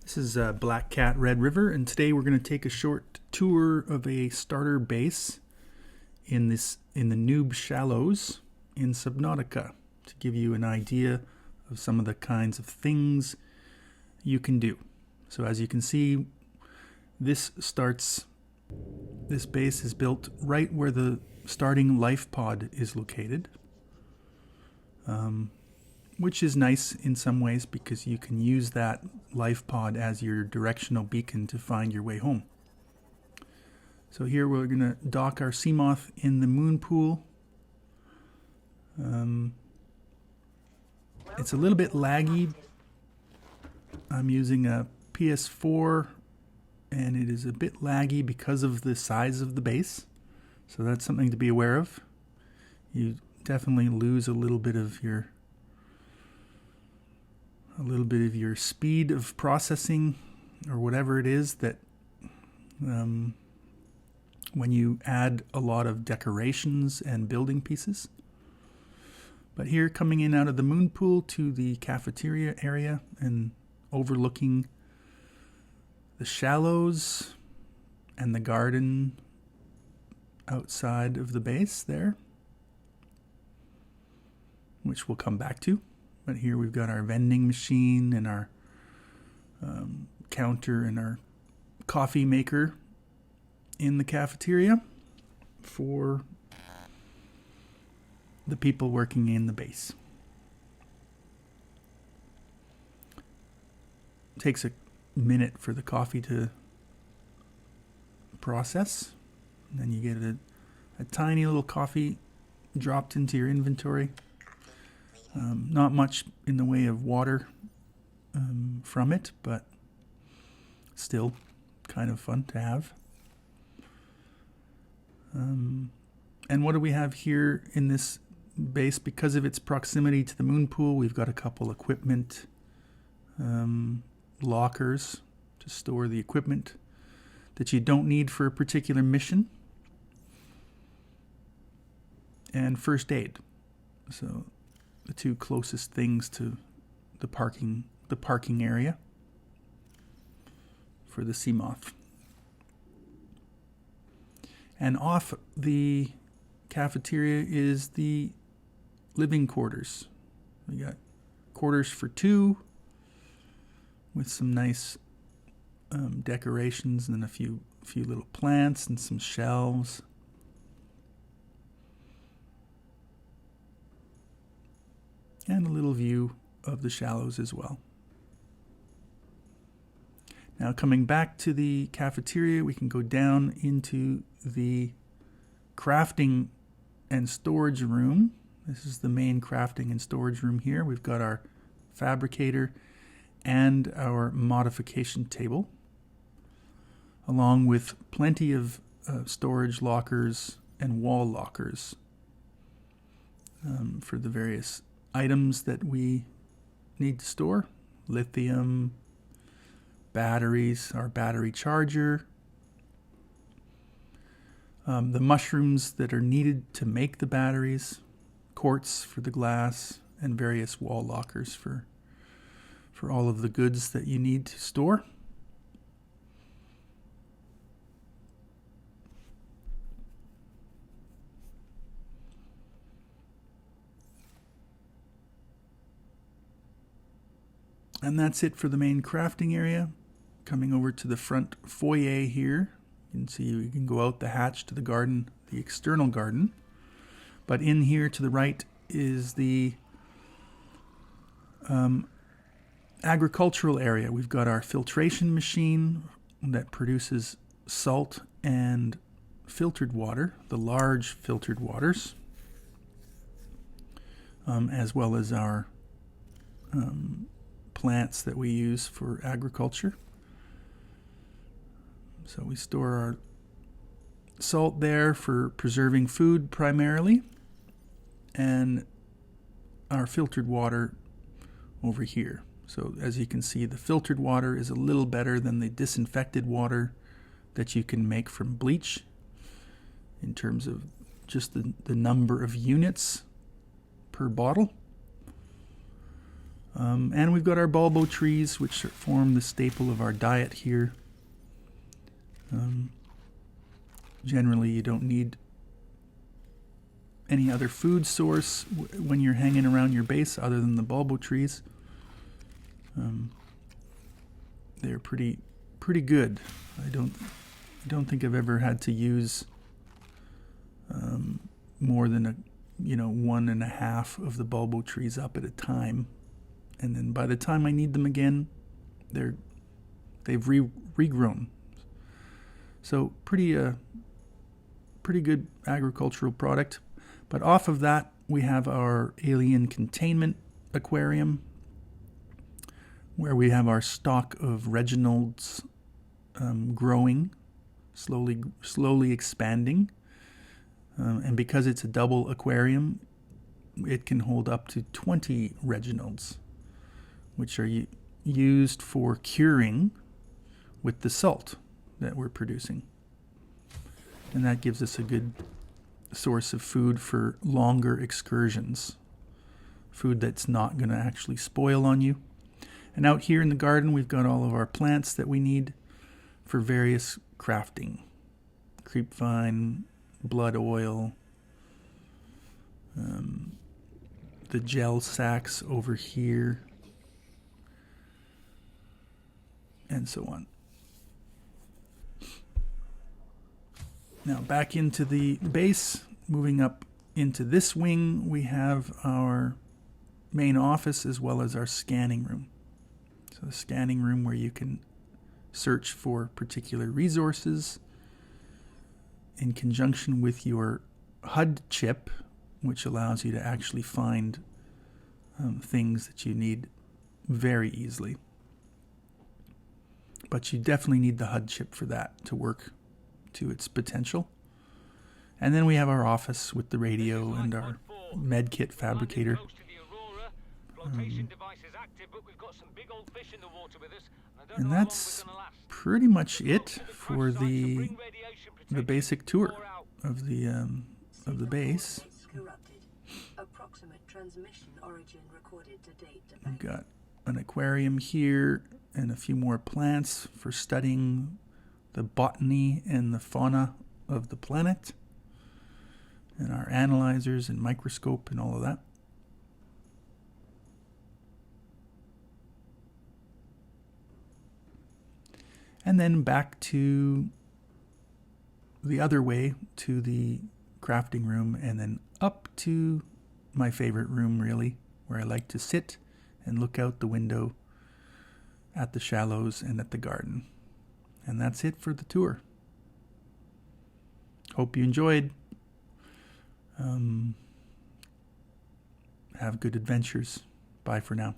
This is Black Cat Red River, and today we're going to take a short tour of a starter base in the Noob Shallows in Subnautica to give you an idea of some of the kinds of things you can do. So as you can see, this base is built right where the starting life pod is located, which is nice in some ways because you can use that life pod as your directional beacon to find your way home. So here we're going to dock our Seamoth in the Moonpool. It's a little bit laggy. I'm using a PS4 and it is a bit laggy because of the size of the base. So that's something to be aware of. You definitely lose a little bit of your speed of processing or whatever it is that when you add a lot of decorations and building pieces. But here, coming in out of the Moonpool to the cafeteria area and overlooking the shallows and the garden outside of the base there, which we'll come back to. But here we've got our vending machine and our counter and our coffee maker in the cafeteria for the people working in the base. It takes a minute for the coffee to process, and then you get a tiny little coffee dropped into your inventory. Not much in the way of water from it, but still kind of fun to have. And what do we have here in this base? Because of its proximity to the Moonpool, we've got a couple equipment lockers to store the equipment that you don't need for a particular mission, and first aid. So the two closest things to the parking area for the Seamoth. And off the cafeteria is the living quarters. We got quarters for two with some nice decorations and a few little plants and some shelves. And a little view of the shallows as well. Now coming back to the cafeteria, we can go down into the crafting and storage room. This is the main crafting and storage room here. We've got our fabricator and our modification table, along with plenty of storage lockers and wall lockers for the various items that we need to store. Lithium, batteries, our battery charger, the mushrooms that are needed to make the batteries, quartz for the glass, and various wall lockers for all of the goods that you need to store. And that's it for the main crafting area. Coming over to the front foyer here, you can see you can go out the hatch to the garden, the external garden. But in here to the right is the agricultural area. We've got our filtration machine that produces salt and filtered water, the large filtered waters, as well as our plants that we use for agriculture. So we store our salt there for preserving food primarily, and our filtered water over here. So as you can see, the filtered water is a little better than the disinfected water that you can make from bleach in terms of just the number of units per bottle. And we've got our bulbo trees, which form the staple of our diet here. Generally, you don't need any other food source when you're hanging around your base other than the bulbo trees. They're pretty good. I don't think I've ever had to use more than 1.5 of the bulbo trees up at a time, and then by the time I need them again, they've regrown. So pretty good agricultural product. But off of that, we have our alien containment aquarium, where we have our stock of Reginalds growing, slowly expanding. And because it's a double aquarium, it can hold up to 20 Reginalds, which are used for curing with the salt that we're producing. And that gives us a good source of food for longer excursions. Food that's not going to actually spoil on you. And out here in the garden, we've got all of our plants that we need for various crafting. Creepvine, blood oil, the gel sacks over here, and so on. Now back into the base, moving up into this wing, we have our main office as well as our scanning room. So the scanning room where you can search for particular resources in conjunction with your HUD chip, which allows you to actually find things that you need very easily. But you definitely need the HUD chip for that to work to its potential. And then we have our office with the radio and our med kit fabricator. And that's pretty much it for the basic tour of the base. We've got an aquarium here and a few more plants for studying the botany and the fauna of the planet, and our analyzers and microscope and all of that. And then back to the other way to the crafting room, and then up to my favorite room, really, where I like to sit and look out the window at the shallows and at the garden. And that's it for the tour. Hope you enjoyed. Have good adventures. Bye for now.